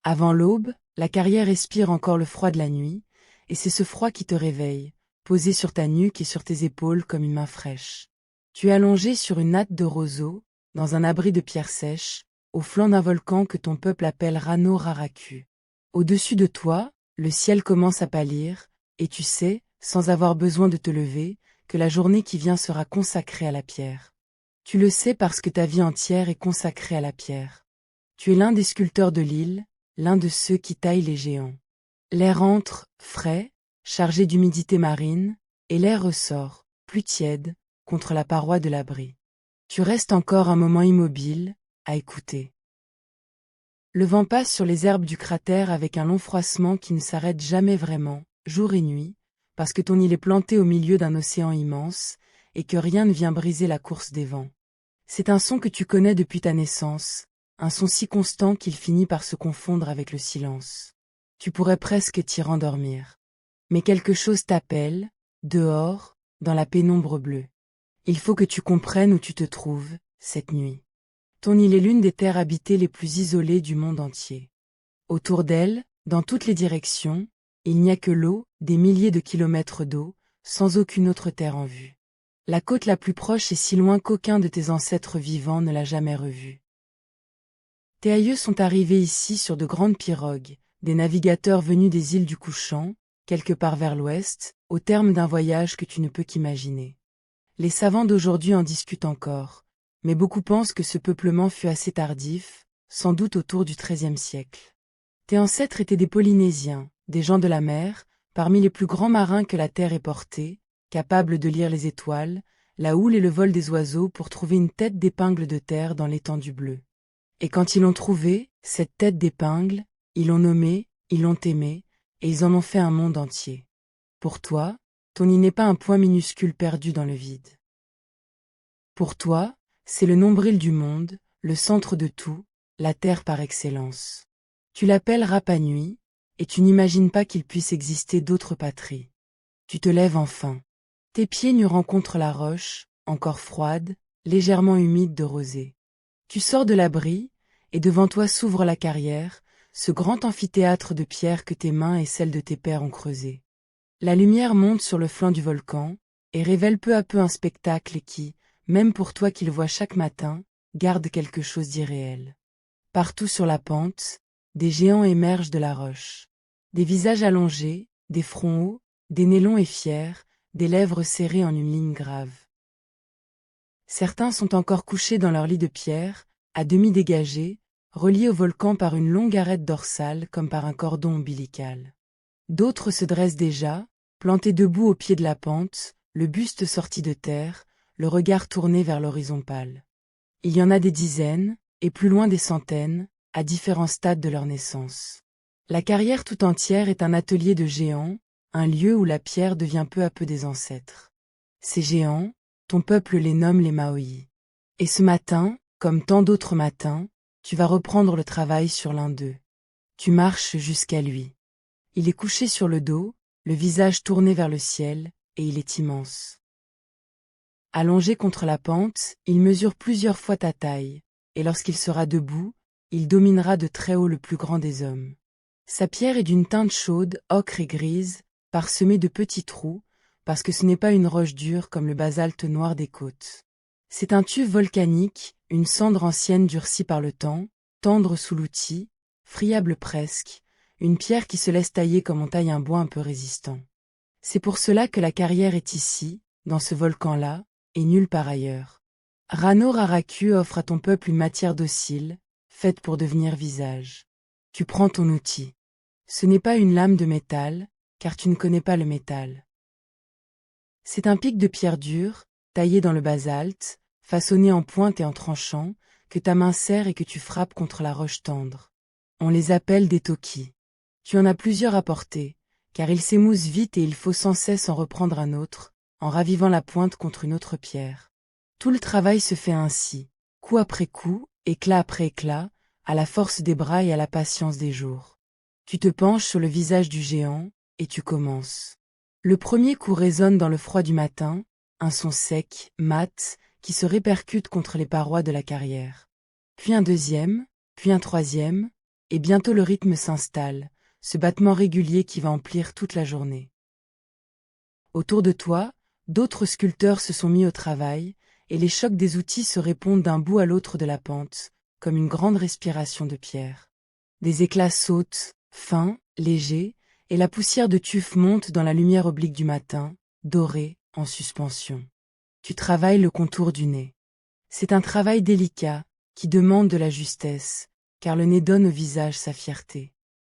Avant l'aube, la carrière respire encore le froid de la nuit, et c'est ce froid qui te réveille, posé sur ta nuque et sur tes épaules comme une main fraîche. Tu es allongé sur une natte de roseau, dans un abri de pierres sèches, au flanc d'un volcan que ton peuple appelle Rano Raraku. Au-dessus de toi, le ciel commence à pâlir, et tu sais, sans avoir besoin de te lever, que la journée qui vient sera consacrée à la pierre. Tu le sais parce que ta vie entière est consacrée à la pierre. Tu es l'un des sculpteurs de l'île, l'un de ceux qui taillent les géants. L'air entre, frais, chargé d'humidité marine, et l'air ressort, plus tiède, contre la paroi de l'abri. Tu restes encore un moment immobile, à écouter. Le vent passe sur les herbes du cratère avec un long froissement qui ne s'arrête jamais vraiment, jour et nuit, parce que ton île est plantée au milieu d'un océan immense, et que rien ne vient briser la course des vents. C'est un son que tu connais depuis ta naissance, un son si constant qu'il finit par se confondre avec le silence. Tu pourrais presque t'y rendormir. Mais quelque chose t'appelle, dehors, dans la pénombre bleue. Il faut que tu comprennes où tu te trouves, cette nuit. Ton île est l'une des terres habitées les plus isolées du monde entier. Autour d'elle, dans toutes les directions, il n'y a que l'eau, des milliers de kilomètres d'eau, sans aucune autre terre en vue. La côte la plus proche est si loin qu'aucun de tes ancêtres vivants ne l'a jamais revue. Tes aïeux sont arrivés ici sur de grandes pirogues, des navigateurs venus des îles du Couchant, quelque part vers l'ouest, au terme d'un voyage que tu ne peux qu'imaginer. Les savants d'aujourd'hui en discutent encore, mais beaucoup pensent que ce peuplement fut assez tardif, sans doute autour du XIIIe siècle. Tes ancêtres étaient des Polynésiens, des gens de la mer, parmi les plus grands marins que la terre ait portés, capables de lire les étoiles, la houle et le vol des oiseaux pour trouver une tête d'épingle de terre dans l'étendue bleue. Et quand ils l'ont trouvée, cette tête d'épingle, ils l'ont nommée, ils l'ont aimée, et ils en ont fait un monde entier. Pour toi, ton île n'est pas un point minuscule perdu dans le vide. Pour toi, c'est le nombril du monde, le centre de tout, la terre par excellence. Tu l'appelles Rapa Nui, et tu n'imagines pas qu'il puisse exister d'autres patries. Tu te lèves enfin. Tes pieds nus rencontrent la roche, encore froide, légèrement humide de rosée. Tu sors de l'abri, et devant toi s'ouvre la carrière, ce grand amphithéâtre de pierre que tes mains et celles de tes pères ont creusé. La lumière monte sur le flanc du volcan, et révèle peu à peu un spectacle qui, même pour toi qui le vois chaque matin, garde quelque chose d'irréel. Partout sur la pente, des géants émergent de la roche. Des visages allongés, des fronts hauts, des nez longs et fiers, des lèvres serrées en une ligne grave. Certains sont encore couchés dans leur lit de pierre, à demi dégagés, reliés au volcan par une longue arête dorsale comme par un cordon ombilical. D'autres se dressent déjà, plantés debout au pied de la pente, le buste sorti de terre, le regard tourné vers l'horizon pâle. Il y en a des dizaines, et plus loin des centaines, à différents stades de leur naissance. La carrière tout entière est un atelier de géants, un lieu où la pierre devient peu à peu des ancêtres. Ces géants, ton peuple les nomme les Maohi. Et ce matin, comme tant d'autres matins, tu vas reprendre le travail sur l'un d'eux. Tu marches jusqu'à lui. Il est couché sur le dos, le visage tourné vers le ciel, et il est immense. Allongé contre la pente, il mesure plusieurs fois ta taille, et lorsqu'il sera debout, il dominera de très haut le plus grand des hommes. Sa pierre est d'une teinte chaude, ocre et grise, parsemée de petits trous, parce que ce n'est pas une roche dure comme le basalte noir des côtes. C'est un tuf volcanique, une cendre ancienne durcie par le temps, tendre sous l'outil, friable presque, une pierre qui se laisse tailler comme on taille un bois un peu résistant. C'est pour cela que la carrière est ici, dans ce volcan-là, et nulle part ailleurs. Rano Raraku offre à ton peuple une matière docile, faite pour devenir visage. Tu prends ton outil. Ce n'est pas une lame de métal, car tu ne connais pas le métal. C'est un pic de pierre dure, taillé dans le basalte, façonné en pointe et en tranchant, que ta main serre et que tu frappes contre la roche tendre. On les appelle des toki. Tu en as plusieurs à porter, car ils s'émoussent vite et il faut sans cesse en reprendre un autre, en ravivant la pointe contre une autre pierre. Tout le travail se fait ainsi, coup après coup, éclat après éclat, à la force des bras et à la patience des jours. Tu te penches sur le visage du géant, et tu commences. Le premier coup résonne dans le froid du matin, un son sec, mat, qui se répercute contre les parois de la carrière. Puis un deuxième, puis un troisième, Et bientôt le rythme s'installe, ce battement régulier qui va emplir toute la journée. Autour de toi, d'autres sculpteurs se sont mis au travail, et les chocs des outils se répondent d'un bout à l'autre de la pente, comme une grande respiration de pierre. Des éclats sautent, fins, légers, et la poussière de tuf monte dans la lumière oblique du matin, dorée, en suspension. Tu travailles le contour du nez. C'est un travail délicat, qui demande de la justesse, car le nez donne au visage sa fierté.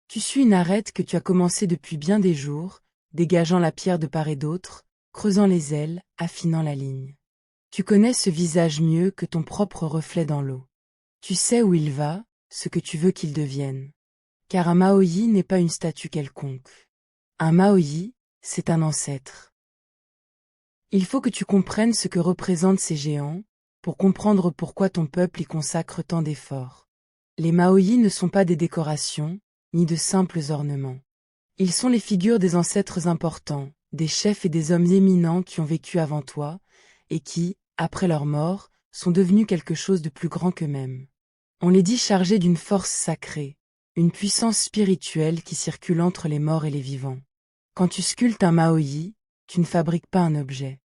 Tu suis une arête que tu as commencée depuis bien des jours, dégageant la pierre de part et d'autre, creusant les ailes, affinant la ligne. Tu connais ce visage mieux que ton propre reflet dans l'eau. Tu sais où il va, ce que tu veux qu'il devienne. Car un Maoyi n'est pas une statue quelconque. Un Maoyi, c'est un ancêtre. Il faut que tu comprennes ce que représentent ces géants, pour comprendre pourquoi ton peuple y consacre tant d'efforts. Les Maoyi ne sont pas des décorations, ni de simples ornements. Ils sont les figures des ancêtres importants, des chefs et des hommes éminents qui ont vécu avant toi, et qui, après leur mort, sont devenus quelque chose de plus grand qu'eux-mêmes. On les dit chargés d'une force sacrée, une puissance spirituelle qui circule entre les morts et les vivants. Quand tu sculptes un Maoyi, tu ne fabriques pas un objet.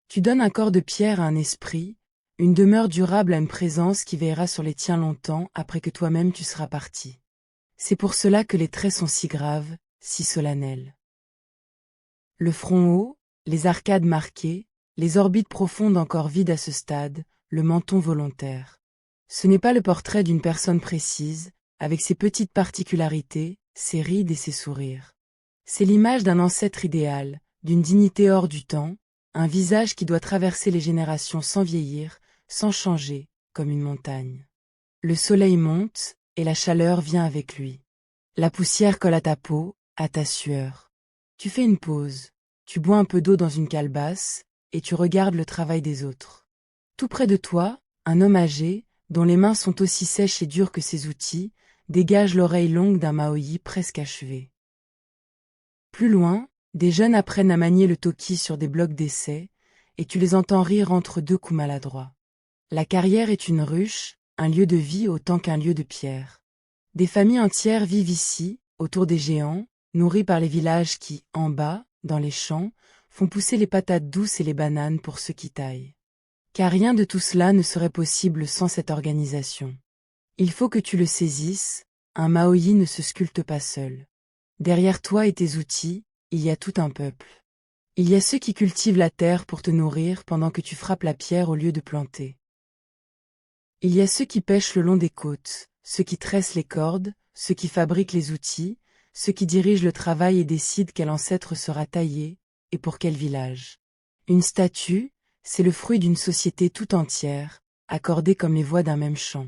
Tu donnes un corps de pierre à un esprit, une demeure durable à une présence qui veillera sur les tiens longtemps après que toi-même tu seras parti. C'est pour cela que les traits sont si graves, si solennels. Le front haut, les arcades marquées, les orbites profondes encore vides à ce stade, le menton volontaire. Ce n'est pas le portrait d'une personne précise, avec ses petites particularités, ses rides et ses sourires. C'est l'image d'un ancêtre idéal, d'une dignité hors du temps, un visage qui doit traverser les générations sans vieillir, sans changer, comme une montagne. Le soleil monte, et la chaleur vient avec lui. La poussière colle à ta peau, à ta sueur. Tu fais une pause, tu bois un peu d'eau dans une calebasse, et tu regardes le travail des autres. Tout près de toi, un homme âgé, dont les mains sont aussi sèches et dures que ses outils, dégage l'oreille longue d'un Maoyi presque achevé. Plus loin, des jeunes apprennent à manier le toki sur des blocs d'essai, et tu les entends rire entre deux coups maladroits. La carrière est une ruche, un lieu de vie autant qu'un lieu de pierre. Des familles entières vivent ici, autour des géants, nourris par les villages qui, en bas, dans les champs, font pousser les patates douces et les bananes pour ceux qui taillent. Car rien de tout cela ne serait possible sans cette organisation. Il faut que tu le saisisses, un Maoyi ne se sculpte pas seul. Derrière toi et tes outils, il y a tout un peuple. Il y a ceux qui cultivent la terre pour te nourrir pendant que tu frappes la pierre au lieu de planter. Il y a ceux qui pêchent le long des côtes, ceux qui tressent les cordes, ceux qui fabriquent les outils, ceux qui dirigent le travail et décident quel ancêtre sera taillé, et pour quel village. Une statue, c'est le fruit d'une société tout entière, accordée comme les voix d'un même chant.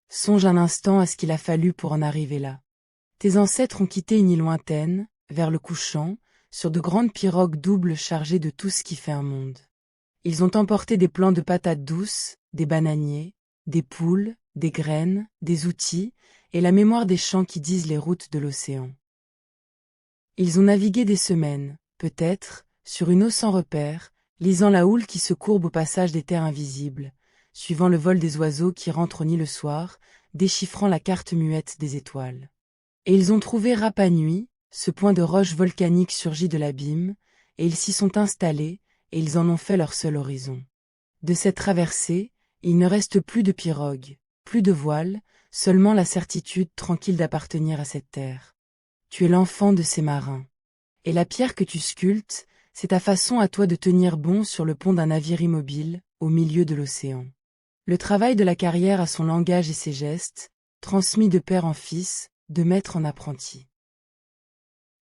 Songe un instant à ce qu'il a fallu pour en arriver là. Tes ancêtres ont quitté une île lointaine, vers le couchant, sur de grandes pirogues doubles chargées de tout ce qui fait un monde. Ils ont emporté des plants de patates douces, des bananiers, des poules, des graines, des outils, et la mémoire des champs qui disent les routes de l'océan. Ils ont navigué des semaines, peut-être, sur une eau sans repère, lisant la houle qui se courbe au passage des terres invisibles, suivant le vol des oiseaux qui rentrent au nid le soir, déchiffrant la carte muette des étoiles. Et ils ont trouvé Rapa Nui, ce point de roche volcanique surgi de l'abîme, et ils s'y sont installés, et ils en ont fait leur seul horizon. De cette traversée, il ne reste plus de pirogue, plus de voile, seulement la certitude tranquille d'appartenir à cette terre. Tu es l'enfant de ces marins. Et la pierre que tu sculptes, c'est ta façon à toi de tenir bon sur le pont d'un navire immobile, au milieu de l'océan. Le travail de la carrière a son langage et ses gestes, transmis de père en fils, de maître en apprenti.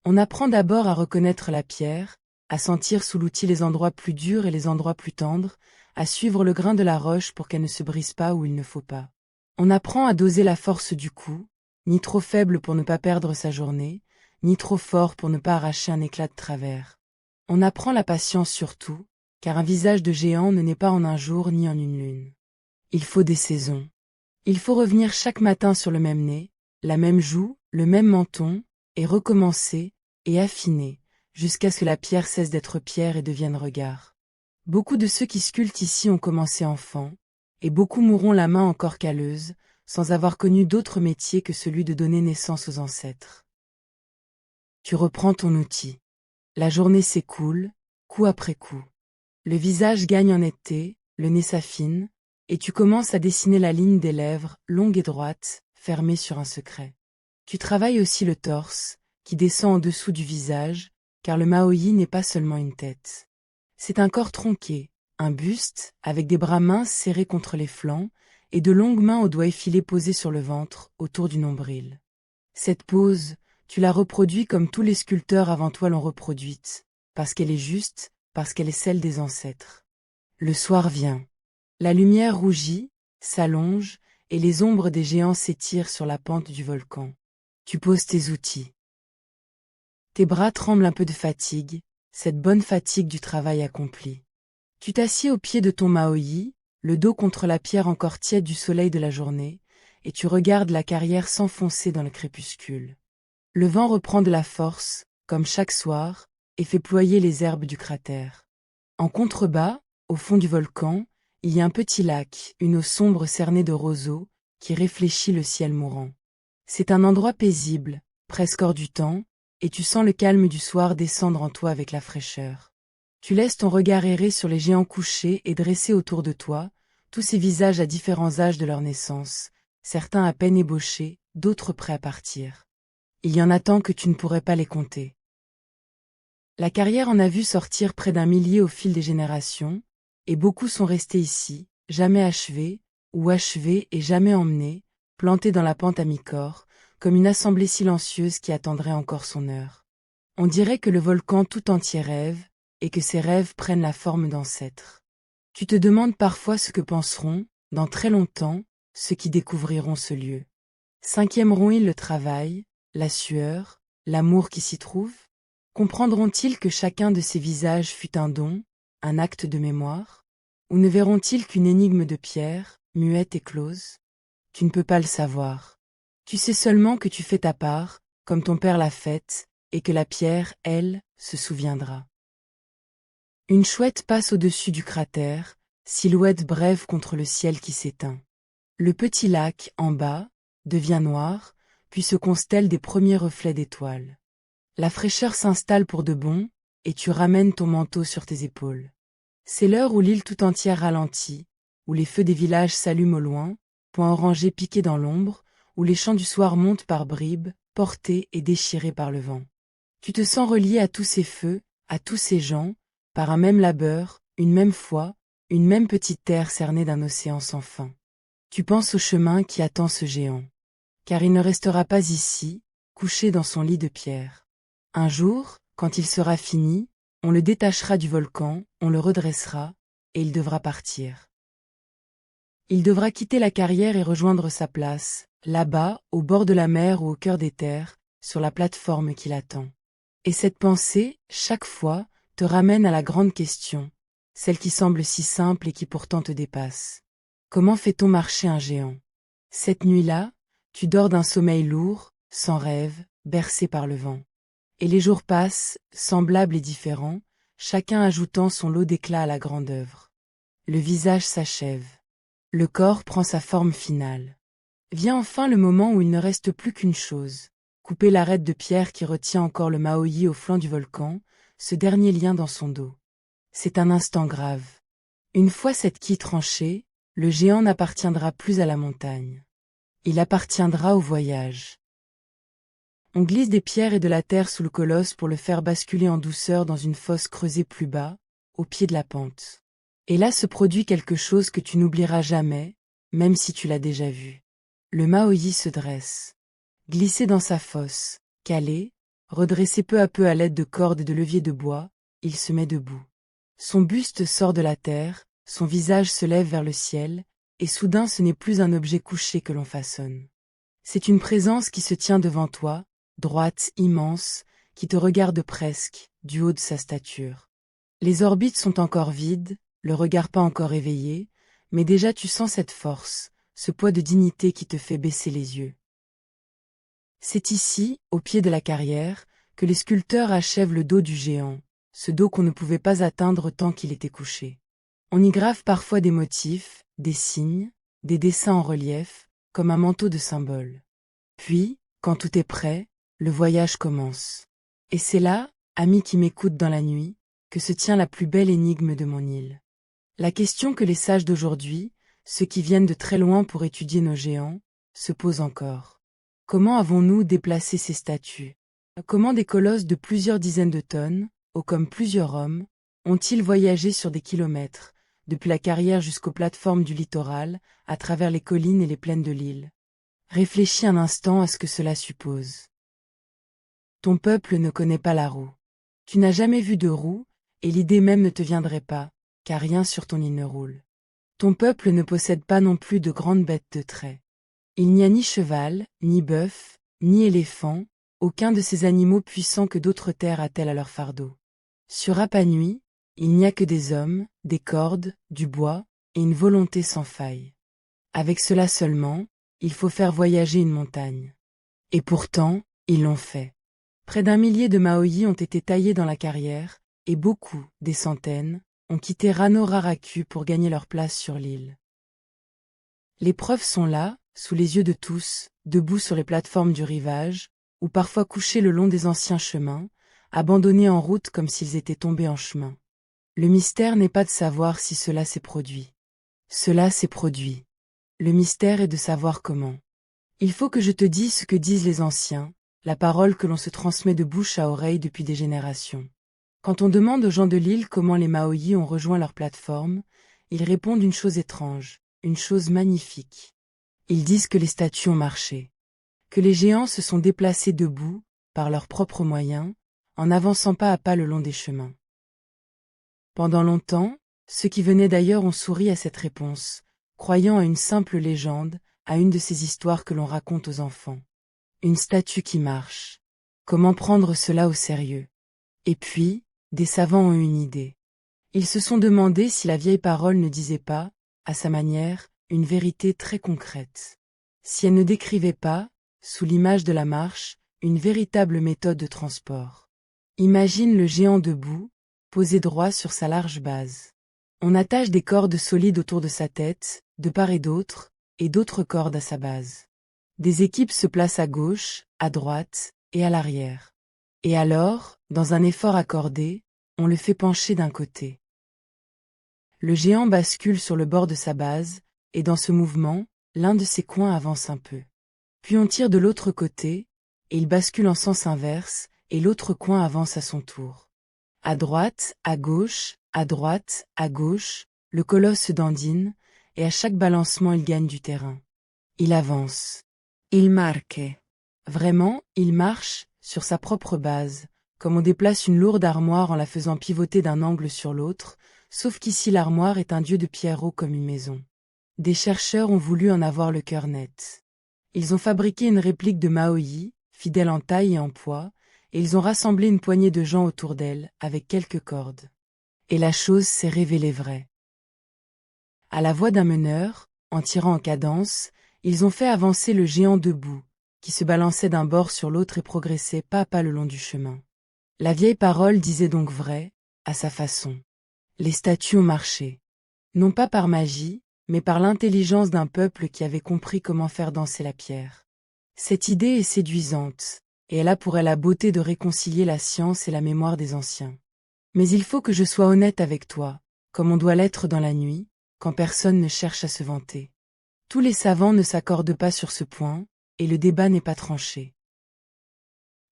On apprend d'abord à reconnaître la pierre, à sentir sous l'outil les endroits plus durs et les endroits plus tendres, à suivre le grain de la roche pour qu'elle ne se brise pas où il ne faut pas. On apprend à doser la force du coup, ni trop faible pour ne pas perdre sa journée, ni trop fort pour ne pas arracher un éclat de travers. On apprend la patience surtout, car un visage de géant ne naît pas en un jour ni en une lune. Il faut des saisons. Il faut revenir chaque matin sur le même nez, la même joue, le même menton, et recommencer, et affiner, jusqu'à ce que la pierre cesse d'être pierre et devienne regard. Beaucoup de ceux qui sculptent ici ont commencé enfants, et beaucoup mourront la main encore calleuse, sans avoir connu d'autre métier que celui de donner naissance aux ancêtres. Tu reprends ton outil. La journée s'écoule, coup après coup. Le visage gagne en netteté, le nez s'affine, et tu commences à dessiner la ligne des lèvres, longue et droite, fermée sur un secret. Tu travailles aussi le torse, qui descend en dessous du visage, car le Maoi n'est pas seulement une tête. C'est un corps tronqué, un buste, avec des bras minces serrés contre les flancs, et de longues mains aux doigts effilés posés sur le ventre, autour du nombril. Cette pose, tu la reproduis comme tous les sculpteurs avant toi l'ont reproduite, parce qu'elle est juste, parce qu'elle est celle des ancêtres. Le soir vient. La lumière rougit, s'allonge, et les ombres des géants s'étirent sur la pente du volcan. Tu poses tes outils. Tes bras tremblent un peu de fatigue, cette bonne fatigue du travail accompli. Tu t'assieds au pied de ton Maoi, le dos contre la pierre encore tiède du soleil de la journée, et tu regardes la carrière s'enfoncer dans le crépuscule. Le vent reprend de la force, comme chaque soir, et fait ployer les herbes du cratère. En contrebas, au fond du volcan, il y a un petit lac, une eau sombre cernée de roseaux, qui réfléchit le ciel mourant. C'est un endroit paisible, presque hors du temps, et tu sens le calme du soir descendre en toi avec la fraîcheur. Tu laisses ton regard errer sur les géants couchés et dressés autour de toi, tous ces visages à différents âges de leur naissance, certains à peine ébauchés, d'autres prêts à partir. Il y en a tant que tu ne pourrais pas les compter. La carrière en a vu sortir près d'un millier au fil des générations, et beaucoup sont restés ici, jamais achevés, ou achevés et jamais emmenés, plantés dans la pente à mi-corps, comme une assemblée silencieuse qui attendrait encore son heure. On dirait que le volcan tout entier rêve, et que ses rêves prennent la forme d'ancêtres. Tu te demandes parfois ce que penseront, dans très longtemps, ceux qui découvriront ce lieu. Cinquièmeront-ils le travail, la sueur, l'amour qui s'y trouve? Comprendront-ils que chacun de ces visages fut un don, un acte de mémoire? Ou ne verront-ils qu'une énigme de pierre, muette et close? Tu ne peux pas le savoir. Tu sais seulement que tu fais ta part, comme ton père l'a faite, et que la pierre, elle, se souviendra. Une chouette passe au-dessus du cratère, silhouette brève contre le ciel qui s'éteint. Le petit lac, en bas, devient noir, puis se constelle des premiers reflets d'étoiles. La fraîcheur s'installe pour de bon, et tu ramènes ton manteau sur tes épaules. C'est l'heure où l'île tout entière ralentit, où les feux des villages s'allument au loin, points orangés piqués dans l'ombre, où les chants du soir montent par bribes, portés et déchirés par le vent. Tu te sens relié à tous ces feux, à tous ces gens, par un même labeur, une même foi, une même petite terre cernée d'un océan sans fin. Tu penses au chemin qui attend ce géant. Car il ne restera pas ici, couché dans son lit de pierre. Un jour, quand il sera fini, on le détachera du volcan, on le redressera, et il devra partir. Il devra quitter la carrière et rejoindre sa place, là-bas, au bord de la mer ou au cœur des terres, sur la plateforme qui l'attend. Et cette pensée, chaque fois, te ramène à la grande question, celle qui semble si simple et qui pourtant te dépasse. Comment fait-on marcher un géant? Cette nuit-là, tu dors d'un sommeil lourd, sans rêve, bercé par le vent. Et les jours passent, semblables et différents, chacun ajoutant son lot d'éclat à la grande œuvre. Le visage s'achève. Le corps prend sa forme finale. Vient enfin le moment où il ne reste plus qu'une chose, couper l'arête de pierre qui retient encore le Maoi au flanc du volcan, ce dernier lien dans son dos. C'est un instant grave. Une fois cette quille tranchée, le géant n'appartiendra plus à la montagne. Il appartiendra au voyage. On glisse des pierres et de la terre sous le colosse pour le faire basculer en douceur dans une fosse creusée plus bas, au pied de la pente. Et là se produit quelque chose que tu n'oublieras jamais, même si tu l'as déjà vu. Le Maoi se dresse. Glissé dans sa fosse, calé, redressé peu à peu à l'aide de cordes et de leviers de bois, il se met debout. Son buste sort de la terre, son visage se lève vers le ciel, et soudain ce n'est plus un objet couché que l'on façonne. C'est une présence qui se tient devant toi, droite, immense, qui te regarde presque, du haut de sa stature. Les orbites sont encore vides, le regard pas encore éveillé, mais déjà tu sens cette force, ce poids de dignité qui te fait baisser les yeux. C'est ici, au pied de la carrière, que les sculpteurs achèvent le dos du géant, ce dos qu'on ne pouvait pas atteindre tant qu'il était couché. On y grave parfois des motifs, des signes, des dessins en relief, comme un manteau de symboles. Puis, quand tout est prêt, le voyage commence. Et c'est là, ami qui m'écoute dans la nuit, que se tient la plus belle énigme de mon île. La question que les sages d'aujourd'hui, ceux qui viennent de très loin pour étudier nos géants, se posent encore. Comment avons-nous déplacé ces statues? Comment des colosses de plusieurs dizaines de tonnes, ô comme plusieurs hommes, ont-ils voyagé sur des kilomètres, depuis la carrière jusqu'aux plateformes du littoral, à travers les collines et les plaines de l'île? Réfléchis un instant à ce que cela suppose. Ton peuple ne connaît pas la roue. Tu n'as jamais vu de roue, et l'idée même ne te viendrait pas, car rien sur ton île ne roule. Ton peuple ne possède pas non plus de grandes bêtes de trait. Il n'y a ni cheval, ni bœuf, ni éléphant, aucun de ces animaux puissants que d'autres terres attellent à leur fardeau. Sur Rapa Nui, il n'y a que des hommes, des cordes, du bois, et une volonté sans faille. Avec cela seulement, il faut faire voyager une montagne. Et pourtant, ils l'ont fait. Près d'1 millier de Maoyi ont été taillés dans la carrière, et beaucoup, des centaines, ont quitté Rano Raraku pour gagner leur place sur l'île. Les preuves sont là, sous les yeux de tous, debout sur les plateformes du rivage, ou parfois couchés le long des anciens chemins, abandonnés en route comme s'ils étaient tombés en chemin. Le mystère n'est pas de savoir si cela s'est produit. Cela s'est produit. Le mystère est de savoir comment. Il faut que je te dise ce que disent les anciens, la parole que l'on se transmet de bouche à oreille depuis des générations. Quand on demande aux gens de l'île comment les Maoyi ont rejoint leur plateforme, ils répondent une chose étrange, une chose magnifique. Ils disent que les statues ont marché, que les géants se sont déplacés debout, par leurs propres moyens, en avançant pas à pas le long des chemins. Pendant longtemps, ceux qui venaient d'ailleurs ont souri à cette réponse, croyant à une simple légende, à une de ces histoires que l'on raconte aux enfants. Une statue qui marche. Comment prendre cela au sérieux? Et puis, des savants ont eu une idée. Ils se sont demandé si la vieille parole ne disait pas, à sa manière, une vérité très concrète. Si elle ne décrivait pas, sous l'image de la marche, une véritable méthode de transport. Imagine le géant debout, posé droit sur sa large base. On attache des cordes solides autour de sa tête, de part et d'autres cordes à sa base. Des équipes se placent à gauche, à droite, et à l'arrière. Et alors, dans un effort accordé, on le fait pencher d'un côté. Le géant bascule sur le bord de sa base, et dans ce mouvement, l'un de ses coins avance un peu. Puis on tire de l'autre côté, et il bascule en sens inverse, et l'autre coin avance à son tour. À droite, à gauche, le colosse se dandine, et à chaque balancement il gagne du terrain. Il avance. Il marque. Vraiment, il marche, sur sa propre base, comme on déplace une lourde armoire en la faisant pivoter d'un angle sur l'autre, sauf qu'ici l'armoire est un dieu de pierre haut comme une maison. Des chercheurs ont voulu en avoir le cœur net. Ils ont fabriqué une réplique de Maoyi, fidèle en taille et en poids, et ils ont rassemblé une poignée de gens autour d'elle, avec quelques cordes. Et la chose s'est révélée vraie. À la voix d'un meneur, en tirant en cadence, ils ont fait avancer le géant debout, qui se balançait d'un bord sur l'autre et progressait pas à pas le long du chemin. La vieille parole disait donc vrai, à sa façon. Les statues ont marché. Non pas par magie, mais par l'intelligence d'un peuple qui avait compris comment faire danser la pierre. Cette idée est séduisante, et elle a pour elle la beauté de réconcilier la science et la mémoire des anciens. Mais il faut que je sois honnête avec toi, comme on doit l'être dans la nuit, quand personne ne cherche à se vanter. Tous les savants ne s'accordent pas sur ce point, et le débat n'est pas tranché.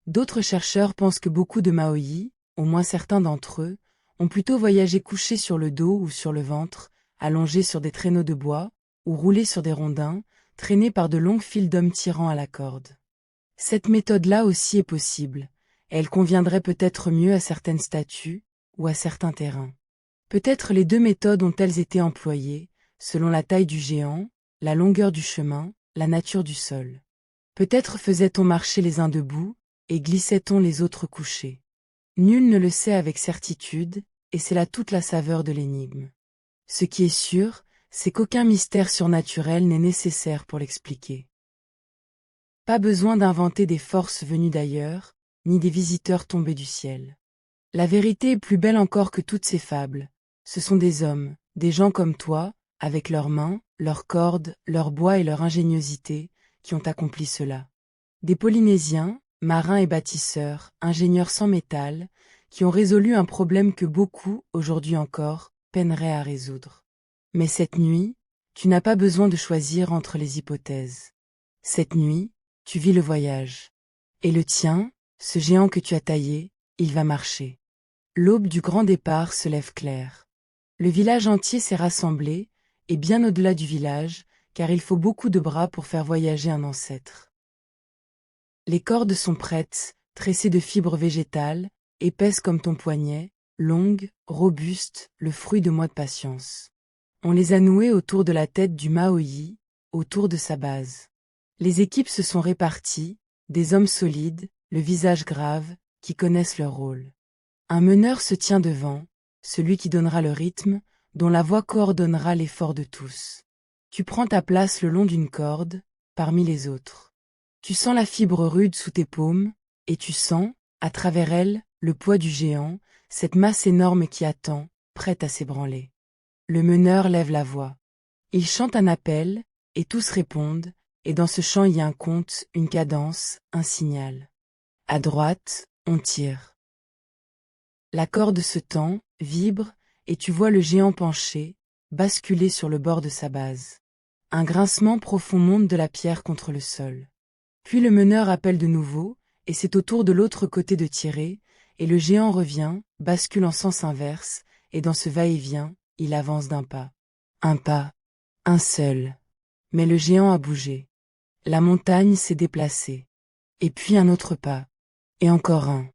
D'autres chercheurs pensent que beaucoup de Maoyi, au moins certains d'entre eux, ont plutôt voyagé couchés sur le dos ou sur le ventre, allongés sur des traîneaux de bois, ou roulés sur des rondins, traînés par de longues files d'hommes tirant à la corde. Cette méthode-là aussi est possible, et elle conviendrait peut-être mieux à certaines statues, ou à certains terrains. Peut-être les deux méthodes ont-elles été employées, selon la taille du géant, la longueur du chemin, la nature du sol. Peut-être faisait-on marcher les uns debout, et glissait-on les autres couchés. Nul ne le sait avec certitude, et c'est là toute la saveur de l'énigme. Ce qui est sûr, c'est qu'aucun mystère surnaturel n'est nécessaire pour l'expliquer. Pas besoin d'inventer des forces venues d'ailleurs, ni des visiteurs tombés du ciel. La vérité est plus belle encore que toutes ces fables. Ce sont des hommes, des gens comme toi, avec leurs mains, leurs cordes, leur bois et leur ingéniosité, qui ont accompli cela. Des Polynésiens, marins et bâtisseurs, ingénieurs sans métal, qui ont résolu un problème que beaucoup, aujourd'hui encore, peineraient à résoudre. Mais cette nuit, tu n'as pas besoin de choisir entre les hypothèses. Cette nuit, tu vis le voyage. Et le tien, ce géant que tu as taillé, il va marcher. L'aube du grand départ se lève claire. Le village entier s'est rassemblé, et bien au-delà du village, car il faut beaucoup de bras pour faire voyager un ancêtre. Les cordes sont prêtes, tressées de fibres végétales, épaisses comme ton poignet, longues, robustes, le fruit de mois de patience. On les a nouées autour de la tête du Maoyi, autour de sa base. Les équipes se sont réparties, des hommes solides, le visage grave, qui connaissent leur rôle. Un meneur se tient devant, celui qui donnera le rythme, dont la voix coordonnera l'effort de tous. Tu prends ta place le long d'une corde, parmi les autres. Tu sens la fibre rude sous tes paumes, et tu sens, à travers elle, le poids du géant, cette masse énorme qui attend, prête à s'ébranler. Le meneur lève la voix. Il chante un appel, et tous répondent, et dans ce chant il y a un compte, une cadence, un signal. À droite, on tire. La corde se tend, vibre, et tu vois le géant penché, basculer sur le bord de sa base. Un grincement profond monte de la pierre contre le sol. Puis le meneur appelle de nouveau, et c'est au tour de l'autre côté de tirer, et le géant revient, bascule en sens inverse, et dans ce va-et-vient, il avance d'un pas. Un pas. Un seul. Mais le géant a bougé. La montagne s'est déplacée. Et puis un autre pas. Et encore un.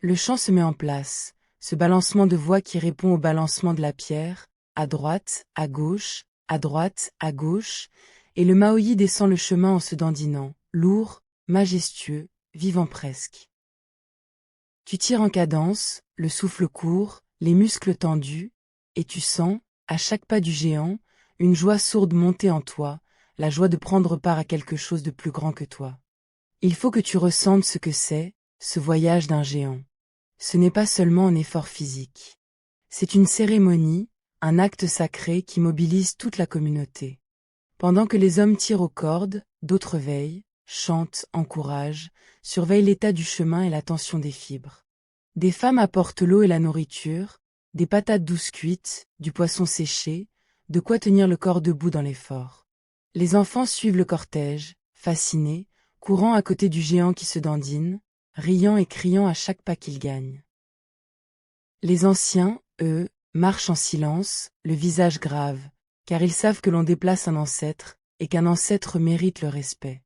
Le chant se met en place, ce balancement de voix qui répond au balancement de la pierre, à droite, à gauche, à droite, à gauche, et le Maoyi descend le chemin en se dandinant, lourd, majestueux, vivant presque. Tu tires en cadence, le souffle court, les muscles tendus, et tu sens, à chaque pas du géant, une joie sourde monter en toi, la joie de prendre part à quelque chose de plus grand que toi. Il faut que tu ressentes ce que c'est, ce voyage d'un géant. Ce n'est pas seulement un effort physique. C'est une cérémonie, un acte sacré qui mobilise toute la communauté. Pendant que les hommes tirent aux cordes, d'autres veillent, chantent, encouragent, surveillent l'état du chemin et la tension des fibres. Des femmes apportent l'eau et la nourriture, des patates douces cuites, du poisson séché, de quoi tenir le corps debout dans l'effort. Les enfants suivent le cortège, fascinés, courant à côté du géant qui se dandine, riant et criant à chaque pas qu'il gagne. Les anciens, eux, marchent en silence, le visage grave, car ils savent que l'on déplace un ancêtre, et qu'un ancêtre mérite le respect.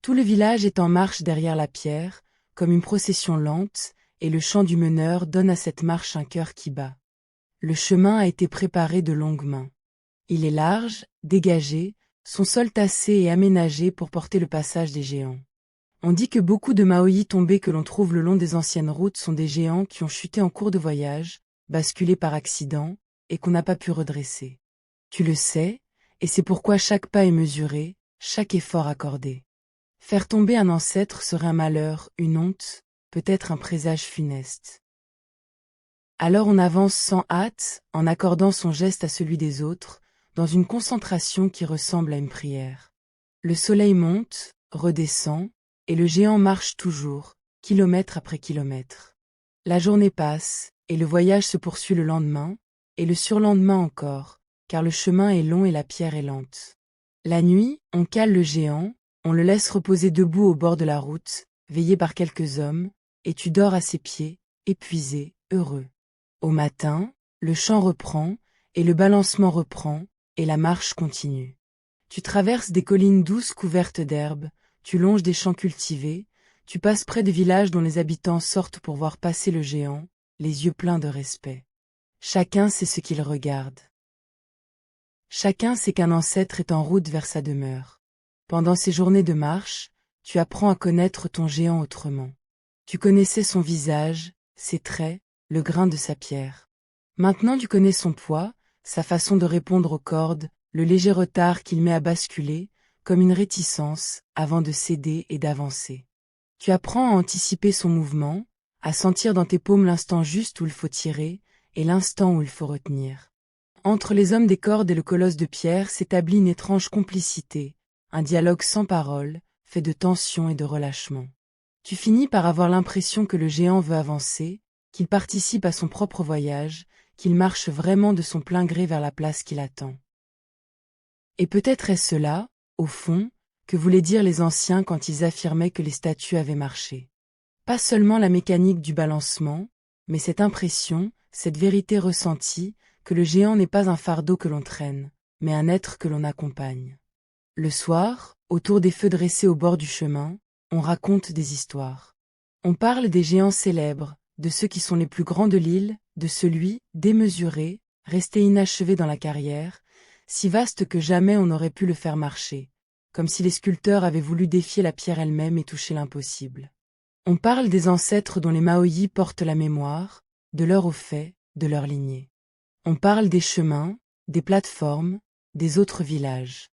Tout le village est en marche derrière la pierre, comme une procession lente, et le chant du meneur donne à cette marche un cœur qui bat. Le chemin a été préparé de longues mains. Il est large, dégagé, son sol tassé et aménagé pour porter le passage des géants. On dit que beaucoup de Maoyi tombés que l'on trouve le long des anciennes routes sont des géants qui ont chuté en cours de voyage, basculés par accident, et qu'on n'a pas pu redresser. Tu le sais, et c'est pourquoi chaque pas est mesuré, chaque effort accordé. Faire tomber un ancêtre serait un malheur, une honte, peut-être un présage funeste. Alors on avance sans hâte, en accordant son geste à celui des autres, dans une concentration qui ressemble à une prière. Le soleil monte, redescend, et le géant marche toujours, kilomètre après kilomètre. La journée passe, et le voyage se poursuit le lendemain, et le surlendemain encore, car le chemin est long et la pierre est lente. La nuit, on cale le géant, on le laisse reposer debout au bord de la route, veillé par quelques hommes, et tu dors à ses pieds, épuisé, heureux. Au matin, le chant reprend, et le balancement reprend, et la marche continue. Tu traverses des collines douces couvertes d'herbe, tu longes des champs cultivés, tu passes près de villages dont les habitants sortent pour voir passer le géant, les yeux pleins de respect. Chacun sait ce qu'il regarde. Chacun sait qu'un ancêtre est en route vers sa demeure. Pendant ces journées de marche, tu apprends à connaître ton géant autrement. Tu connaissais son visage, ses traits, le grain de sa pierre. Maintenant tu connais son poids, sa façon de répondre aux cordes, le léger retard qu'il met à basculer, comme une réticence, avant de céder et d'avancer. Tu apprends à anticiper son mouvement, à sentir dans tes paumes l'instant juste où il faut tirer, et l'instant où il faut retenir. Entre les hommes des cordes et le colosse de pierre s'établit une étrange complicité, un dialogue sans parole, fait de tension et de relâchement. Tu finis par avoir l'impression que le géant veut avancer, qu'il participe à son propre voyage, qu'il marche vraiment de son plein gré vers la place qui l'attend. Et peut-être est-ce cela, au fond, que voulaient dire les anciens quand ils affirmaient que les statues avaient marché. Pas seulement la mécanique du balancement, mais cette impression, cette vérité ressentie, que le géant n'est pas un fardeau que l'on traîne, mais un être que l'on accompagne. Le soir, autour des feux dressés au bord du chemin, on raconte des histoires. On parle des géants célèbres, de ceux qui sont les plus grands de l'île, de celui, démesuré, resté inachevé dans la carrière, si vaste que jamais on n'aurait pu le faire marcher, comme si les sculpteurs avaient voulu défier la pierre elle-même et toucher l'impossible. On parle des ancêtres dont les Maohis portent la mémoire, de leur au fait, de leur lignée. On parle des chemins, des plateformes, des autres villages.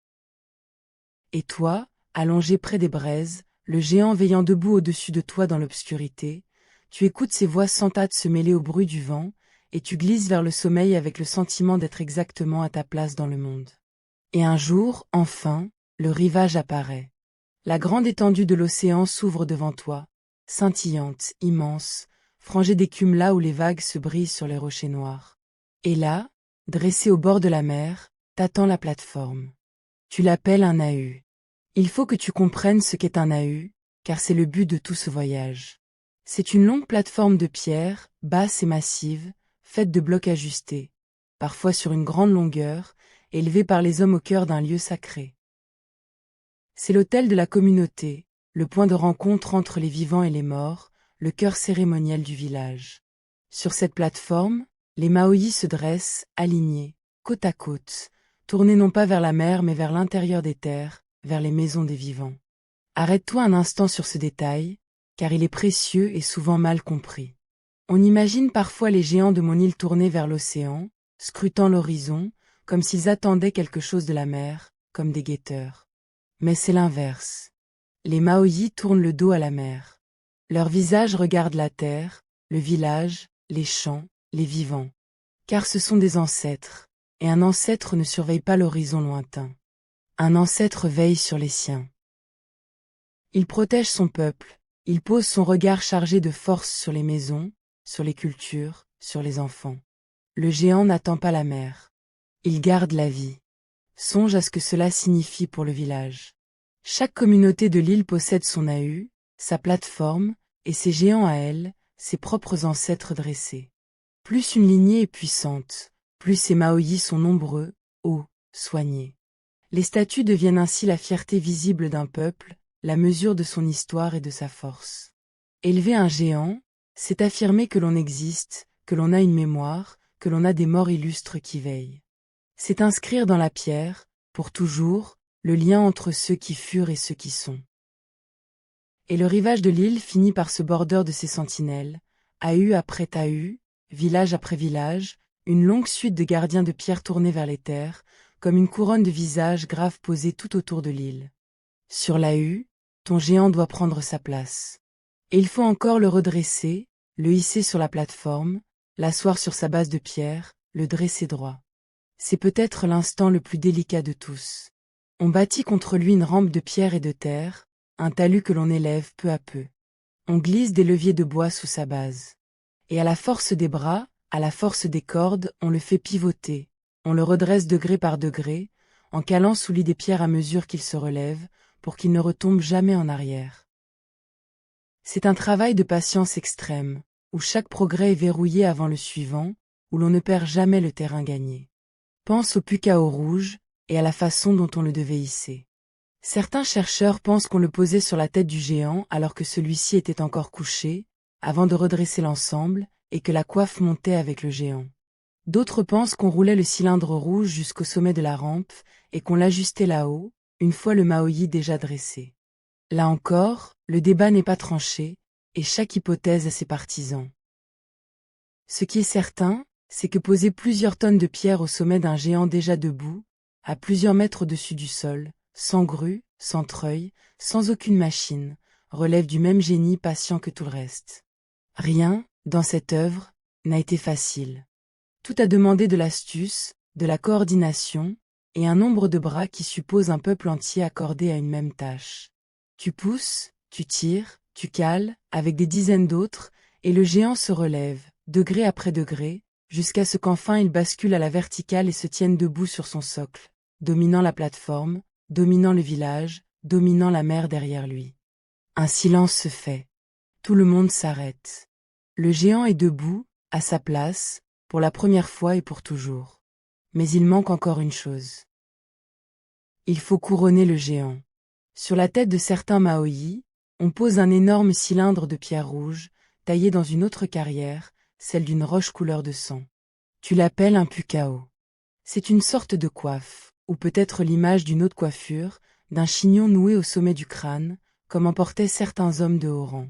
Et toi, allongé près des braises, le géant veillant debout au-dessus de toi dans l'obscurité, tu écoutes ces voix sans hâte se mêler au bruit du vent, et tu glisses vers le sommeil avec le sentiment d'être exactement à ta place dans le monde. Et un jour, enfin, le rivage apparaît. La grande étendue de l'océan s'ouvre devant toi, scintillante, immense, frangée d'écume là où les vagues se brisent sur les rochers noirs. Et là, dressée au bord de la mer, t'attend la plateforme. Tu l'appelles un Nahu. Il faut que tu comprennes ce qu'est un Nahu, car c'est le but de tout ce voyage. C'est une longue plateforme de pierre, basse et massive, faite de blocs ajustés, parfois sur une grande longueur, élevée par les hommes au cœur d'un lieu sacré. C'est l'autel de la communauté, le point de rencontre entre les vivants et les morts, le cœur cérémoniel du village. Sur cette plateforme, les Maohis se dressent, alignés, côte à côte, tournés non pas vers la mer mais vers l'intérieur des terres, vers les maisons des vivants. Arrête-toi un instant sur ce détail, car il est précieux et souvent mal compris. On imagine parfois les géants de mon île tournés vers l'océan, scrutant l'horizon, comme s'ils attendaient quelque chose de la mer, comme des guetteurs. Mais c'est l'inverse. Les Maohis tournent le dos à la mer. Leur visage regarde la terre, le village, les champs, les vivants. Car ce sont des ancêtres, et un ancêtre ne surveille pas l'horizon lointain. Un ancêtre veille sur les siens. Il protège son peuple, il pose son regard chargé de force sur les maisons, sur les cultures, sur les enfants. Le géant n'attend pas la mer. Il garde la vie. Songe à ce que cela signifie pour le village. Chaque communauté de l'île possède son Nahu, sa plateforme, et ses géants à elle, ses propres ancêtres dressés. Plus une lignée est puissante, plus ces Maohis sont nombreux, hauts, soignés. Les statues deviennent ainsi la fierté visible d'un peuple, la mesure de son histoire et de sa force. Élever un géant, c'est affirmer que l'on existe, que l'on a une mémoire, que l'on a des morts illustres qui veillent. C'est inscrire dans la pierre, pour toujours, le lien entre ceux qui furent et ceux qui sont. Et le rivage de l'île finit par se border de ses sentinelles, Tahu après Tahu, village après village, une longue suite de gardiens de pierre tournés vers les terres, comme une couronne de visages graves posés tout autour de l'île. Sur Tahu, ton géant doit prendre sa place. Et il faut encore le redresser, le hisser sur la plateforme, l'asseoir sur sa base de pierre, le dresser droit. C'est peut-être l'instant le plus délicat de tous. On bâtit contre lui une rampe de pierre et de terre, un talus que l'on élève peu à peu. On glisse des leviers de bois sous sa base. Et à la force des bras, à la force des cordes, on le fait pivoter, on le redresse degré par degré, en calant sous lui des pierres à mesure qu'il se relève, pour qu'il ne retombe jamais en arrière. C'est un travail de patience extrême, où chaque progrès est verrouillé avant le suivant, où l'on ne perd jamais le terrain gagné. Pense au Pukao rouge, et à la façon dont on le devait hisser. Certains chercheurs pensent qu'on le posait sur la tête du géant alors que celui-ci était encore couché, avant de redresser l'ensemble, et que la coiffe montait avec le géant. D'autres pensent qu'on roulait le cylindre rouge jusqu'au sommet de la rampe, et qu'on l'ajustait là-haut, une fois le Maohi déjà dressé. Là encore, le débat n'est pas tranché, et chaque hypothèse a ses partisans. Ce qui est certain, c'est que poser plusieurs tonnes de pierre au sommet d'un géant déjà debout, à plusieurs mètres au-dessus du sol, sans grue, sans treuil, sans aucune machine, relève du même génie patient que tout le reste. Rien, dans cette œuvre, n'a été facile. Tout a demandé de l'astuce, de la coordination, et un nombre de bras qui suppose un peuple entier accordé à une même tâche. Tu pousses, tu tires, tu cales, avec des dizaines d'autres, et le géant se relève, degré après degré, jusqu'à ce qu'enfin il bascule à la verticale et se tienne debout sur son socle, dominant la plateforme, dominant le village, dominant la mer derrière lui. Un silence se fait. Tout le monde s'arrête. Le géant est debout, à sa place, pour la première fois et pour toujours. Mais il manque encore une chose. Il faut couronner le géant. Sur la tête de certains Maoyi, on pose un énorme cylindre de pierre rouge, taillé dans une autre carrière, celle d'une roche couleur de sang. Tu l'appelles un pukao. C'est une sorte de coiffe, ou peut-être l'image d'une autre coiffure, d'un chignon noué au sommet du crâne, comme en portaient certains hommes de haut rang.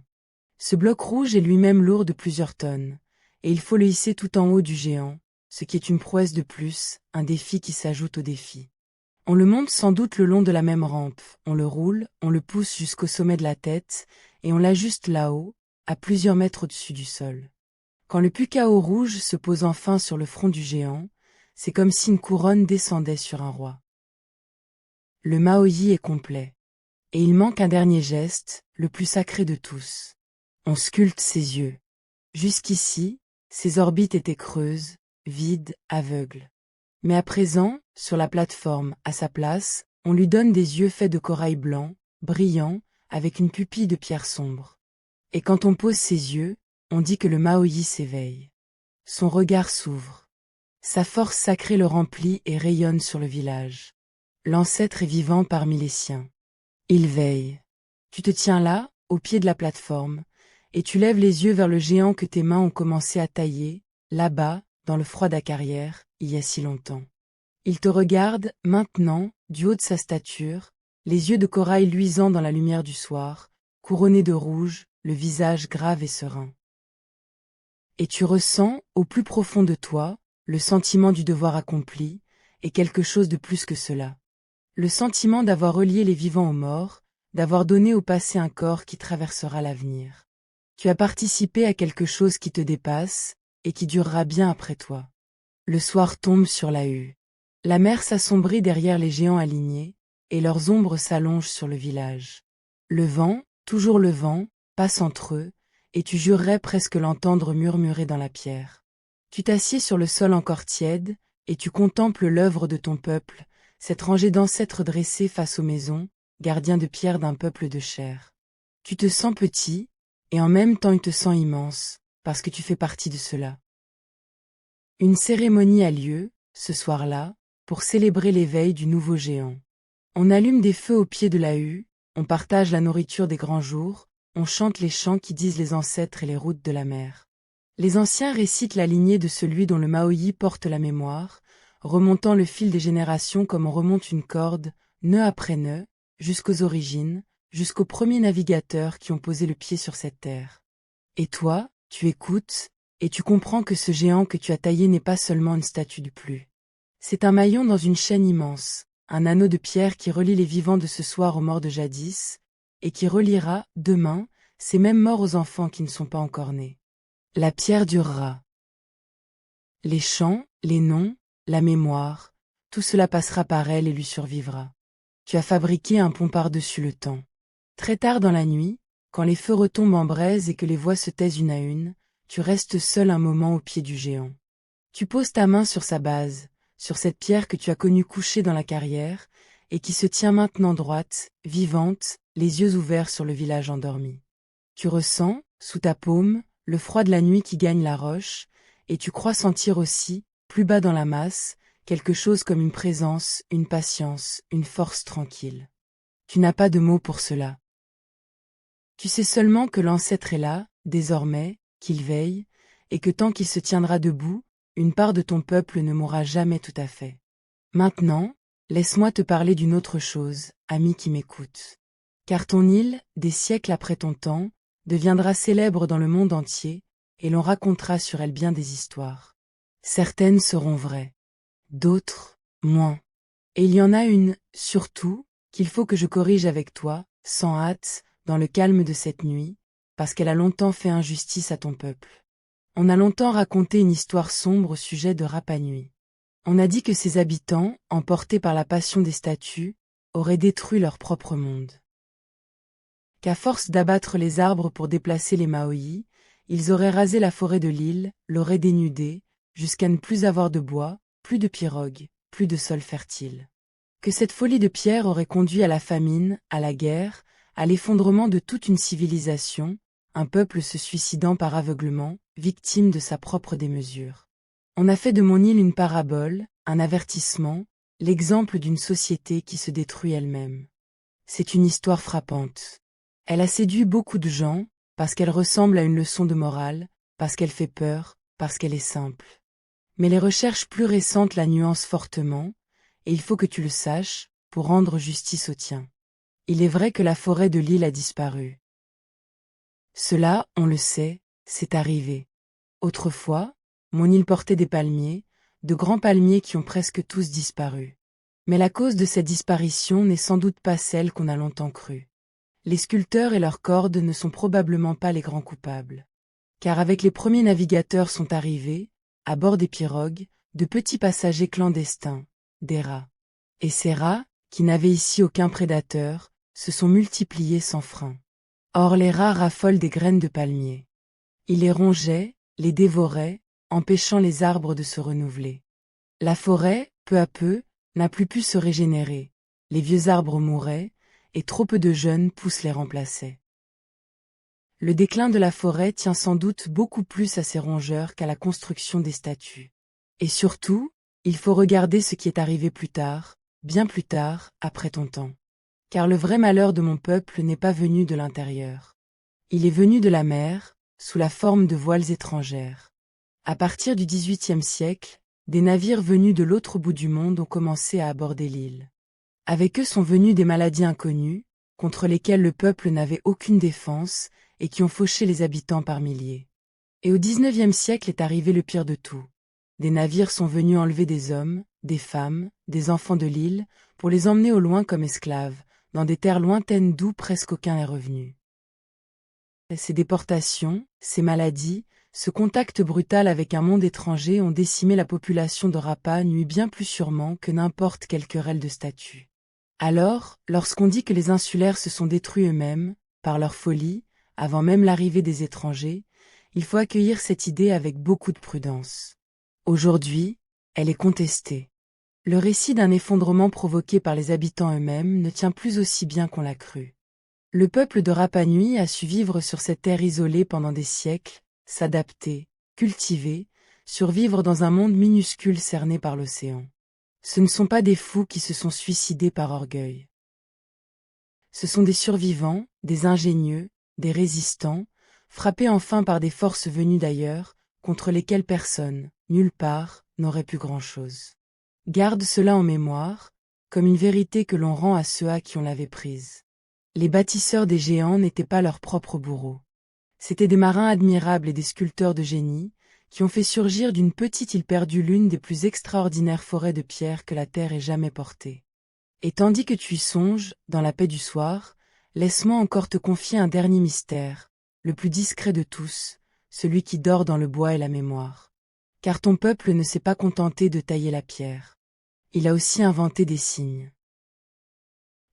Ce bloc rouge est lui-même lourd de plusieurs tonnes, et il faut le hisser tout en haut du géant, ce qui est une prouesse de plus, un défi qui s'ajoute au défi. On le monte sans doute le long de la même rampe, on le roule, on le pousse jusqu'au sommet de la tête, et on l'ajuste là-haut, à plusieurs mètres au-dessus du sol. Quand le pukao rouge se pose enfin sur le front du géant, c'est comme si une couronne descendait sur un roi. Le Maoyi est complet. Et il manque un dernier geste, le plus sacré de tous. On sculpte ses yeux. Jusqu'ici, ses orbites étaient creuses, vides, aveugles. Mais à présent, sur la plateforme, à sa place, on lui donne des yeux faits de corail blanc, brillants, avec une pupille de pierre sombre. Et quand on pose ses yeux, on dit que le Maoyi s'éveille. Son regard s'ouvre. Sa force sacrée le remplit et rayonne sur le village. L'ancêtre est vivant parmi les siens. Il veille. Tu te tiens là, au pied de la plateforme, et tu lèves les yeux vers le géant que tes mains ont commencé à tailler, là-bas, dans le froid de la carrière, il y a si longtemps. Il te regarde, maintenant, du haut de sa stature, les yeux de corail luisants dans la lumière du soir, couronnés de rouge, le visage grave et serein. Et tu ressens, au plus profond de toi, le sentiment du devoir accompli, et quelque chose de plus que cela. Le sentiment d'avoir relié les vivants aux morts, d'avoir donné au passé un corps qui traversera l'avenir. Tu as participé à quelque chose qui te dépasse, et qui durera bien après toi. Le soir tombe sur la hue. La mer s'assombrit derrière les géants alignés, et leurs ombres s'allongent sur le village. Le vent, toujours le vent, passe entre eux, et tu jurerais presque l'entendre murmurer dans la pierre. Tu t'assieds sur le sol encore tiède, et tu contemples l'œuvre de ton peuple, cette rangée d'ancêtres dressés face aux maisons, gardiens de pierre d'un peuple de chair. Tu te sens petit, et en même temps tu te sens immense, parce que tu fais partie de cela. Une cérémonie a lieu, ce soir-là, pour célébrer l'éveil du nouveau géant. On allume des feux au pied de la hue, on partage la nourriture des grands jours, on chante les chants qui disent les ancêtres et les routes de la mer. Les anciens récitent la lignée de celui dont le Maoyi porte la mémoire, remontant le fil des générations comme on remonte une corde, nœud après nœud, jusqu'aux origines, jusqu'aux premiers navigateurs qui ont posé le pied sur cette terre. Et toi, tu écoutes, et tu comprends que ce géant que tu as taillé n'est pas seulement une statue de plus. C'est un maillon dans une chaîne immense, un anneau de pierre qui relie les vivants de ce soir aux morts de jadis, et qui reliera, demain, ces mêmes morts aux enfants qui ne sont pas encore nés. La pierre durera. Les chants, les noms, la mémoire, tout cela passera par elle et lui survivra. Tu as fabriqué un pont par-dessus le temps. Très tard dans la nuit, quand les feux retombent en braise et que les voix se taisent une à une, tu restes seul un moment au pied du géant. Tu poses ta main sur sa base, sur cette pierre que tu as connue couchée dans la carrière, et qui se tient maintenant droite, vivante, les yeux ouverts sur le village endormi. Tu ressens, sous ta paume, le froid de la nuit qui gagne la roche, et tu crois sentir aussi, plus bas dans la masse, quelque chose comme une présence, une patience, une force tranquille. Tu n'as pas de mots pour cela. Tu sais seulement que l'ancêtre est là, désormais, qu'il veille, et que tant qu'il se tiendra debout, une part de ton peuple ne mourra jamais tout à fait. Maintenant, laisse-moi te parler d'une autre chose, ami qui m'écoute. Car ton île, des siècles après ton temps, deviendra célèbre dans le monde entier, et l'on racontera sur elle bien des histoires. Certaines seront vraies, d'autres, moins. Et il y en a une, surtout, qu'il faut que je corrige avec toi, sans hâte, dans le calme de cette nuit, parce qu'elle a longtemps fait injustice à ton peuple. On a longtemps raconté une histoire sombre au sujet de Rapa Nui. On a dit que ses habitants, emportés par la passion des statues, auraient détruit leur propre monde. Qu'à force d'abattre les arbres pour déplacer les Maohis, ils auraient rasé la forêt de l'île, l'auraient dénudée, jusqu'à ne plus avoir de bois, plus de pirogues, plus de sol fertile. Que cette folie de pierre aurait conduit à la famine, à la guerre, à l'effondrement de toute une civilisation, un peuple se suicidant par aveuglement, victime de sa propre démesure. On a fait de mon île une parabole, un avertissement, l'exemple d'une société qui se détruit elle-même. C'est une histoire frappante. Elle a séduit beaucoup de gens, parce qu'elle ressemble à une leçon de morale, parce qu'elle fait peur, parce qu'elle est simple. Mais les recherches plus récentes la nuancent fortement, et il faut que tu le saches, pour rendre justice au tien. Il est vrai que la forêt de l'île a disparu. Cela, on le sait, c'est arrivé. Autrefois, mon île portait des palmiers, de grands palmiers qui ont presque tous disparu. Mais la cause de cette disparition n'est sans doute pas celle qu'on a longtemps crue. Les sculpteurs et leurs cordes ne sont probablement pas les grands coupables. Car avec les premiers navigateurs sont arrivés, à bord des pirogues, de petits passagers clandestins, des rats. Et ces rats, qui n'avaient ici aucun prédateur, se sont multipliés sans frein. Or les rats raffolent des graines de palmier. Ils les rongeaient, les dévoraient, empêchant les arbres de se renouveler. La forêt, peu à peu, n'a plus pu se régénérer. Les vieux arbres mouraient, et trop peu de jeunes pousses les remplaçaient. Le déclin de la forêt tient sans doute beaucoup plus à ces rongeurs qu'à la construction des statues. Et surtout, il faut regarder ce qui est arrivé plus tard, bien plus tard, après ton temps. Car le vrai malheur de mon peuple n'est pas venu de l'intérieur. Il est venu de la mer, sous la forme de voiles étrangères. À partir du XVIIIe siècle, des navires venus de l'autre bout du monde ont commencé à aborder l'île. Avec eux sont venues des maladies inconnues, contre lesquelles le peuple n'avait aucune défense, et qui ont fauché les habitants par milliers. Et au XIXe siècle est arrivé le pire de tout. Des navires sont venus enlever des hommes, des femmes, des enfants de l'île, pour les emmener au loin comme esclaves, dans des terres lointaines d'où presque aucun n'est revenu. Ces déportations, ces maladies, ce contact brutal avec un monde étranger ont décimé la population de Rapa Nui bien plus sûrement que n'importe quelle querelle de statut. Alors, lorsqu'on dit que les insulaires se sont détruits eux-mêmes, par leur folie, avant même l'arrivée des étrangers, il faut accueillir cette idée avec beaucoup de prudence. Aujourd'hui, elle est contestée. Le récit d'un effondrement provoqué par les habitants eux-mêmes ne tient plus aussi bien qu'on l'a cru. Le peuple de Rapa Nui a su vivre sur cette terre isolée pendant des siècles, s'adapter, cultiver, survivre dans un monde minuscule cerné par l'océan. Ce ne sont pas des fous qui se sont suicidés par orgueil. Ce sont des survivants, des ingénieux, des résistants, frappés enfin par des forces venues d'ailleurs, contre lesquelles personne, nulle part, n'aurait pu grand-chose. Garde cela en mémoire, comme une vérité que l'on rend à ceux à qui on l'avait prise. Les bâtisseurs des géants n'étaient pas leurs propres bourreaux. C'étaient des marins admirables et des sculpteurs de génie, qui ont fait surgir d'une petite île perdue l'une des plus extraordinaires forêts de pierre que la terre ait jamais portée. Et tandis que tu y songes, dans la paix du soir, laisse-moi encore te confier un dernier mystère, le plus discret de tous, celui qui dort dans le bois et la mémoire. Car ton peuple ne s'est pas contenté de tailler la pierre. Il a aussi inventé des signes.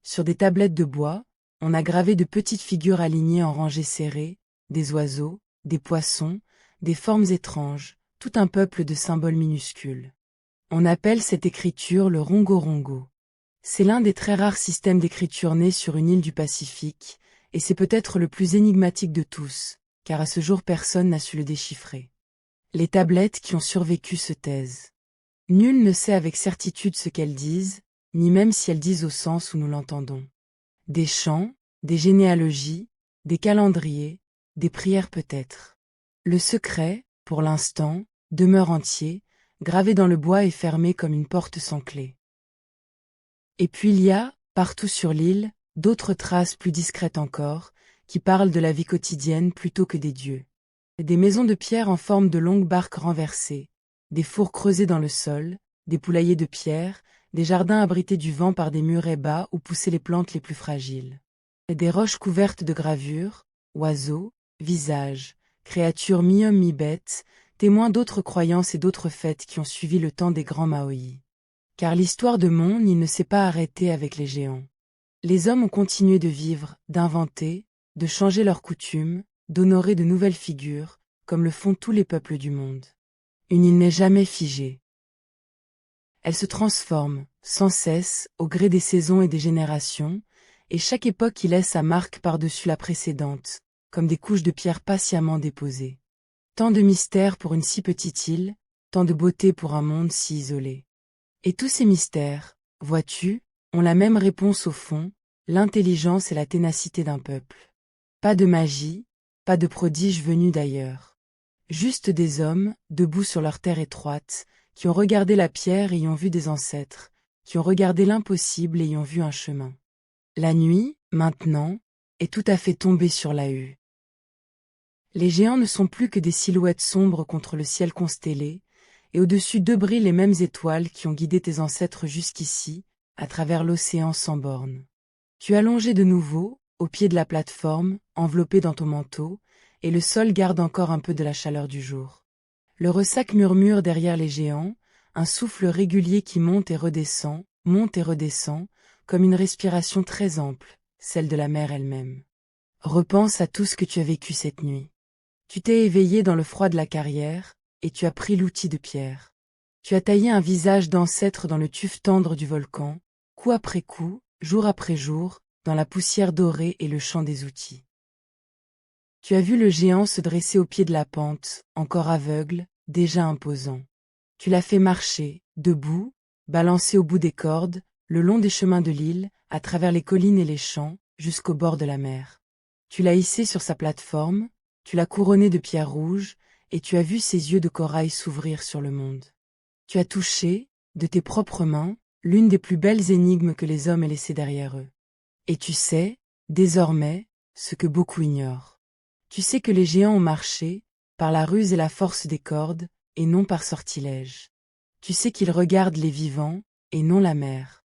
Sur des tablettes de bois, on a gravé de petites figures alignées en rangées serrées, des oiseaux, des poissons, des formes étranges, tout un peuple de symboles minuscules. On appelle cette écriture le rongo-rongo. C'est l'un des très rares systèmes d'écriture nés sur une île du Pacifique, et c'est peut-être le plus énigmatique de tous, car à ce jour personne n'a su le déchiffrer. Les tablettes qui ont survécu se taisent. Nul ne sait avec certitude ce qu'elles disent, ni même si elles disent au sens où nous l'entendons. Des chants, des généalogies, des calendriers, des prières peut-être. Le secret, pour l'instant, demeure entier, gravé dans le bois et fermé comme une porte sans clé. Et puis il y a, partout sur l'île, d'autres traces plus discrètes encore, qui parlent de la vie quotidienne plutôt que des dieux. Des maisons de pierre en forme de longues barques renversées, des fours creusés dans le sol, des poulaillers de pierre, des jardins abrités du vent par des murets bas où poussaient les plantes les plus fragiles. Des roches couvertes de gravures, oiseaux, visages, créatures mi-hommes mi-bêtes, témoin d'autres croyances et d'autres fêtes qui ont suivi le temps des grands Maoïs. Car l'histoire de monde, il ne s'est pas arrêtée avec les géants. Les hommes ont continué de vivre, d'inventer, de changer leurs coutumes, d'honorer de nouvelles figures, comme le font tous les peuples du monde. Une île n'est jamais figée. Elle se transforme, sans cesse, au gré des saisons et des générations, et chaque époque y laisse sa marque par-dessus la précédente, comme des couches de pierre patiemment déposées. Tant de mystères pour une si petite île, tant de beauté pour un monde si isolé. Et tous ces mystères, vois-tu, ont la même réponse au fond, l'intelligence et la ténacité d'un peuple. Pas de magie, pas de prodige venu d'ailleurs. Juste des hommes, debout sur leur terre étroite, qui ont regardé la pierre et y ont vu des ancêtres, qui ont regardé l'impossible et y ont vu un chemin. La nuit, maintenant, est tout à fait tombée sur la hue. Les géants ne sont plus que des silhouettes sombres contre le ciel constellé, et au-dessus d'eux brillent les mêmes étoiles qui ont guidé tes ancêtres jusqu'ici, à travers l'océan sans bornes. Tu es allongé de nouveau, au pied de la plateforme, enveloppé dans ton manteau, et le sol garde encore un peu de la chaleur du jour. Le ressac murmure derrière les géants, un souffle régulier qui monte et redescend, comme une respiration très ample, celle de la mer elle-même. Repense à tout ce que tu as vécu cette nuit. Tu t'es éveillé dans le froid de la carrière, et tu as pris l'outil de pierre. Tu as taillé un visage d'ancêtre dans le tuf tendre du volcan, coup après coup, jour après jour, dans la poussière dorée et le chant des outils. Tu as vu le géant se dresser au pied de la pente, encore aveugle, déjà imposant. Tu l'as fait marcher, debout, balancé au bout des cordes, le long des chemins de l'île, à travers les collines et les champs, jusqu'au bord de la mer. Tu l'as hissé sur sa plateforme, tu l'as couronné de pierres rouges, et tu as vu ses yeux de corail s'ouvrir sur le monde. Tu as touché, de tes propres mains, l'une des plus belles énigmes que les hommes aient laissées derrière eux. Et tu sais, désormais, ce que beaucoup ignorent. Tu sais que les géants ont marché, par la ruse et la force des cordes, et non par sortilège. Tu sais qu'ils regardent les vivants, et non la mer.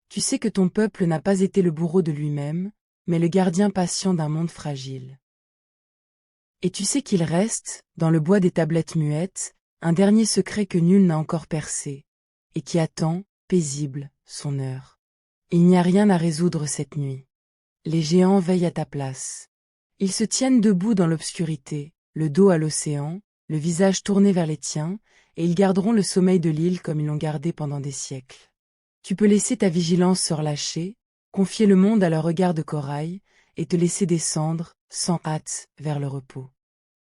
Tu sais que ton peuple n'a pas été le bourreau de lui-même, mais le gardien patient d'un monde fragile. Et tu sais qu'il reste, dans le bois des tablettes muettes, un dernier secret que nul n'a encore percé, et qui attend, paisible, son heure. Il n'y a rien à résoudre cette nuit. Les géants veillent à ta place. Ils se tiennent debout dans l'obscurité, le dos à l'océan, le visage tourné vers les tiens, et ils garderont le sommeil de l'île comme ils l'ont gardé pendant des siècles. Tu peux laisser ta vigilance se relâcher, confier le monde à leur regard de corail, et te laisser descendre, sans hâte, vers le repos.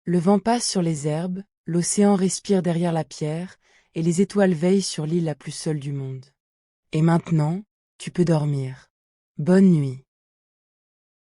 Le vent passe sur les herbes, l'océan respire derrière la pierre, et les étoiles veillent sur l'île la plus seule du monde. Et maintenant, tu peux dormir. Bonne nuit.